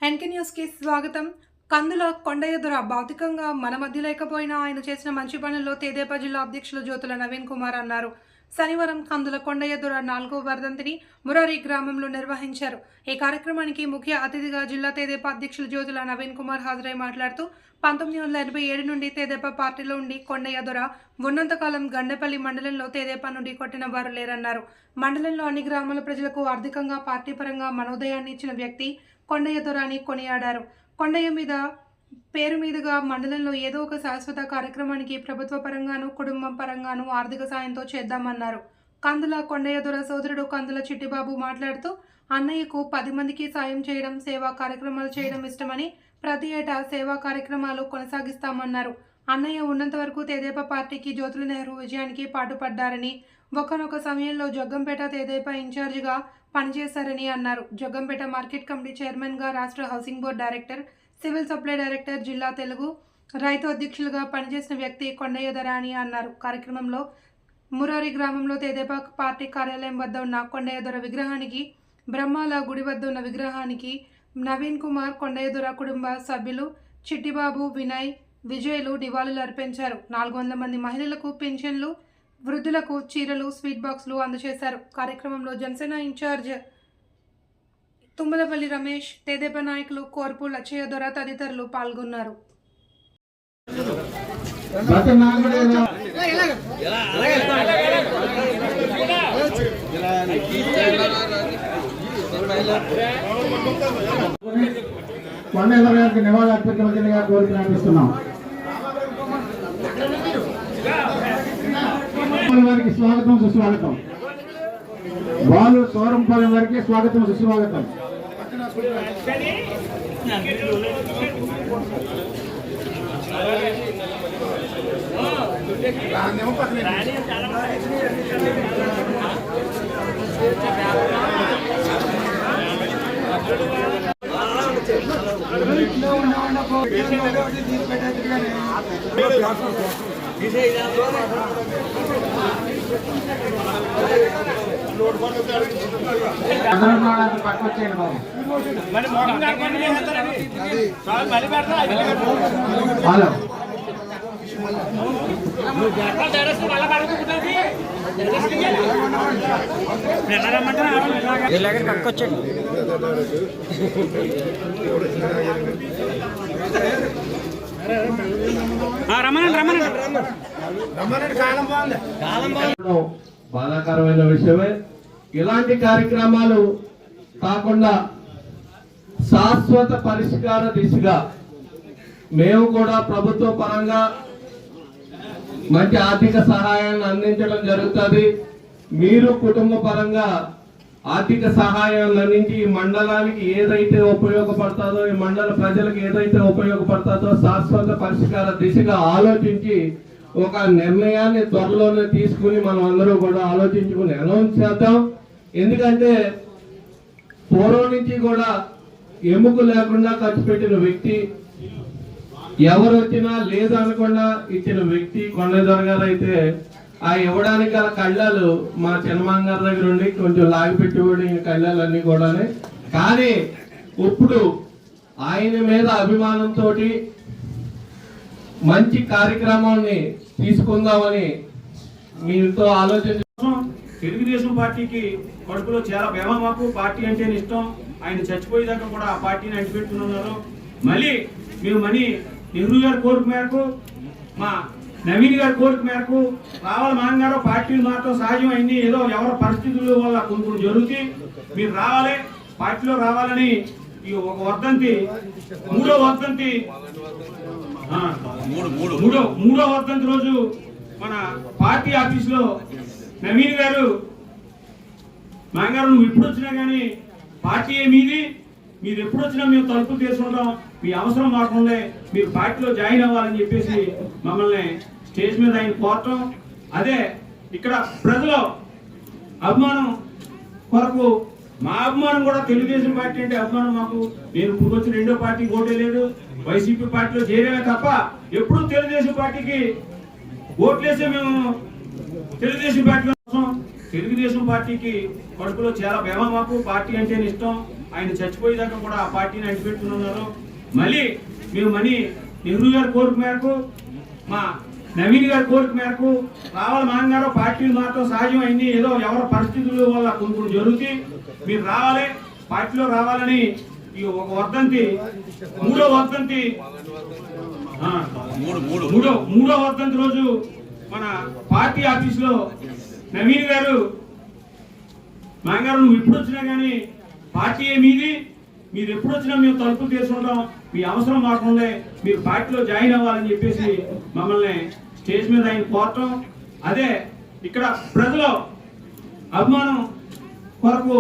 NK news కి స్వాగతం. కందుల కొండయ్య దొర భౌతికంగా మన మధ్య లేకపోయినా ఆయన చేసిన మంచి పనుల్లో తెదేపా జిల్లా అధ్యక్షులు జ్యోతుల నవీన్ కుమార్ అన్నారు. శనివారం కందుల కొండయ్య దొర 4వ వర్ధంతిని మురారి గ్రామంలో నిర్వహించారు. ఈ కార్యక్రమానికి ముఖ్య అతిథిగా జిల్లా తెదేపా అధ్యక్షులు జ్యోతుల నవీన్ కుమార్ హాజరై మాట్లాడుతూ 1987 నుండి తెదేపా పార్టీలో ఉండి కొండయ్య దొర ఉన్నంతకాలం గండేపల్లి మండలంలో తెదేపా నుండి కొట్టిన వారు లేరన్నారు. మండలంలో అన్ని గ్రామాల ప్రజలకు ఆర్థికంగా పార్టీ పరంగా మనోదయాన్ని ఇచ్చిన వ్యక్తి కొండయ్య దొర అని కొనియాడారు. కొండయ్య పేరు మీదుగా మండలంలో ఏదో ఒక శాశ్వత కార్యక్రమానికి ప్రభుత్వ పరంగాను కుటుంబం పరంగాను ఆర్థిక సాయంతో చేద్దామన్నారు. కందుల కొండయ్య దొర సోదరుడు కందుల చిట్టిబాబు మాట్లాడుతూ అన్నయ్యకు 10 మందికి సాయం చేయడం, సేవా కార్యక్రమాలు చేయడం ఇష్టమని ప్రతి ఏటా సేవా కార్యక్రమాలు కొనసాగిస్తామన్నారు. అన్నయ్య ఉన్నంత వరకు తెదేపా పార్టీకి జ్యోతుల నెహ్రూ విజయానికి పాటుపడ్డారని, ఒకనొక సమయంలో జగ్గంపేట తెదేపా ఇన్ఛార్జిగా పనిచేశారని అన్నారు. జగ్గంపేట మార్కెట్ కమిటీ చైర్మన్గా, రాష్ట్ర housing board director, civil supply director, జిల్లా తెలుగు రైతు అధ్యక్షులుగా పనిచేసిన వ్యక్తి కొండయ్య దొర అని అన్నారు. కార్యక్రమంలో మురారి గ్రామంలో తెదేపా పార్టీ కార్యాలయం వద్ద ఉన్న కొండయ్య దొర విగ్రహానికి, బ్రహ్మాల గుడి వద్ద ఉన్న విగ్రహానికి నవీన్ కుమార్, కొండయ్య దొర కుటుంబ సభ్యులు చిట్టిబాబు, వినయ్, విజయ్లు నివాళులు అర్పించారు. 400 మంది మహిళలకు పింఛన్లు, వృద్ధులకు చీరలు, స్వీట్ బాక్సులు అందజేశారు. కార్యక్రమంలో జనసేన ఇన్ఛార్జ్ తుమ్మలపల్లి రమేష్, తెదేపా నాయకులు కోర్పు లచ్చయ్య దొర తదితరులు పాల్గొన్నారు. కొండయ్య గారికి నివాళులు అర్పించవలసిందిగా కోరిక అర్పిస్తున్నాం. వారికి స్వాగతం, సుస్వాగతం. బాలు సోరంపల్లి వారికి స్వాగతం, సుస్వాగతం. పట్టుకొచ్చేయండి బాబు. హలో, పట్టుకొచ్చేయండి. బాధాకరమైన విషయమే. ఇలాంటి కార్యక్రమాలు కాకుండా శాశ్వత పరిష్కార దిశగా మేము కూడా ప్రభుత్వ పరంగా మంచి ఆర్థిక సహాయాన్ని అందించడం జరుగుతుంది. మీరు కుటుంబ పరంగా ఆర్థిక సహాయాన్ని అందించి ఈ మండలానికి ఏదైతే ఉపయోగపడుతుందో, ఈ మండల ప్రజలకు ఏదైతే ఉపయోగపడుతుందో శాశ్వత పరిష్కార దిశగా ఆలోచించి ఒక నిర్ణయాన్ని త్వరలోనే తీసుకుని మనం అందరూ కూడా ఆలోచించుకుని అనౌన్స్ చేద్దాం. ఎందుకంటే పూర్వం నుంచి కూడా ఎముక లేకుండా ఖర్చు పెట్టిన వ్యక్తి, ఎవరు వచ్చినా లేదు అనకుండా ఇచ్చిన వ్యక్తి కొండయ్య దొర గారు అయితే ఆ ఇవ్వడానికి గల కళ్ళాలు మా చిన్నమామ గారి దగ్గర ఉండి కొంచెం లాగిపెట్టేవాడు కళ్ళాలన్నీ కూడా. కానీ ఇప్పుడు ఆయన మీద అభిమానంతో మంచి కార్యక్రమాన్ని తీసుకుందామని మీతో ఆలోచన. తెలుగుదేశం పార్టీకి కడుపులో చాలా బేమ. మాకు పార్టీ అంటే ఇష్టం. ఆయన చచ్చిపోయేదాకా కూడా ఆ పార్టీని అంటిపెట్టుకున్నారు. మళ్ళీ మేము నెహ్రూ గారి కోరిక మేరకు, మా నవీన్ గారి కోరిక మేరకు రావాలి. మాంగారు పార్టీలు మాత్రం సహజం అయింది. ఏదో ఎవరి పరిస్థితుల వల్ల కొన్ని జరుగుతాయి. మీరు రావాలి, పార్టీలో రావాలని ఈ ఒక వర్ధంతి, మూడో వర్ధంతి రోజు మన పార్టీ ఆఫీసులో నవీన్ గారు, మాంగారు నువ్వు ఎప్పుడు వచ్చినా కానీ పార్టీ మీది, మీరు ఎప్పుడు వచ్చినా మేము తలుపులు తీసుకుంటాం, మీ అవసరం మాకుండే, మీరు పార్టీలో జాయిన్ అవ్వాలని చెప్పేసి మమ్మల్ని స్టేజ్ మీద ఆయన కోరటం. అదే ఇక్కడ ప్రజల అభిమానం కొరకు మా అభిమానం కూడా తెలుగుదేశం పార్టీ అంటే అభిమానం మాకు. నేను ఇప్పుడు వచ్చి రెండో పార్టీకి ఓటే లేదు, వైసీపీ పార్టీలో చేరేమే తప్ప ఎప్పుడు తెలుగుదేశం పార్టీకి ఓట్లేసే మేము తెలుగుదేశం పార్టీ కోసం. తెలుగుదేశం పార్టీకి కడుపులో చాలా బేమ. మాకు పార్టీ అంటే ఇష్టం. ఆయన చచ్చిపోయేదాకా కూడా ఆ పార్టీని అంటిపెట్టుకుని ఉన్నారు. మళ్ళీ మేము నెహ్రూ గారి కోరిక మేరకు, మా నవీన్ గారి కోరిక మేరకు రావాలి మాంగారు. పార్టీలు మాత్రం సహజం అయింది, ఏదో ఎవరి పరిస్థితుల వల్ల కొన్ని జరుగుతాయి. మీరు రావాలి, పార్టీలో రావాలని ఈ ఒక వర్ధంతి, మూడో వర్ధంతి రోజు మన పార్టీ ఆఫీసులో నవీన్ గారు, మాంగారు నువ్వు ఎప్పుడు వచ్చినా కానీ పార్టీ మీది, మీరు ఎప్పుడు వచ్చినా మేము తలుపు తీసుకుంటాం, మీ అవసరం మాకుండే, మీరు పార్టీలో జాయిన్ అవ్వాలని చెప్పేసి మమ్మల్ని స్టేజ్ మీద ఆయన కోరటం. అదే ఇక్కడ ప్రజల అభిమానం కొరకు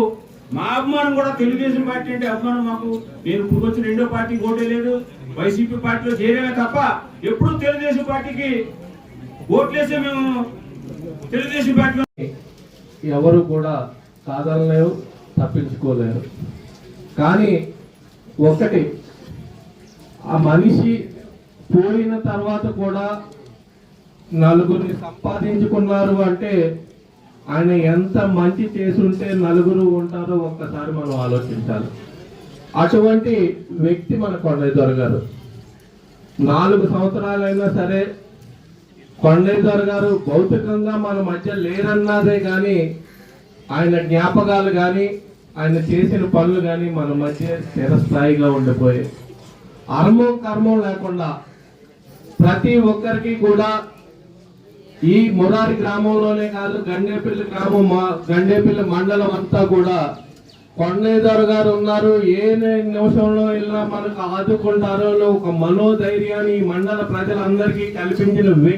మా అభిమానం కూడా తెలుగుదేశం పార్టీ అంటే అభిమానం మాకు. నేను ఇప్పుడు వచ్చి రెండో పార్టీ ఓటే లేదు, వైసీపీ పార్టీలో చేరేమే తప్ప ఎప్పుడు తెలుగుదేశం పార్టీకి ఓట్లేసే మేము తెలుగుదేశం పార్టీలో ఎవరు కూడా కాదనలేరు, తప్పించుకోలేరు. కానీ ఒకటి, ఆ మనిషి పోయిన తర్వాత కూడా నలుగురిని సంపాదించుకున్నారు అంటే ఆయన ఎంత మంచి చేసుంటే నలుగురు ఉంటారో ఒక్కసారి మనం ఆలోచించాలి. అటువంటి వ్యక్తి మన కొండయ్య గారు. 4 సంవత్సరాలైనా సరే కొండయ్య గారు భౌతికంగా మన మధ్య లేరన్నదే కానీ ఆయన జ్ఞాపకాలు కానీ ఆయన చేసిన పనులు కానీ మన మధ్య స్థిరస్థాయిగా ఉండిపోయాయి. అర్మం కర్మం లేకుండా ప్రతి ఒక్కరికి కూడా ఈ మురారి గ్రామంలోనే కాదు, గండేపల్లి గ్రామం, గండేపల్లి మండలం అంతా కూడా కొండయ్య గారు ఉన్నారు, ఏ నిమిషంలో వెళ్ళినా మనకు ఆదుకుంటారో ఒక మనోధైర్యాన్ని ఈ మండల ప్రజలందరికీ కల్పించిన వ్యక్తి.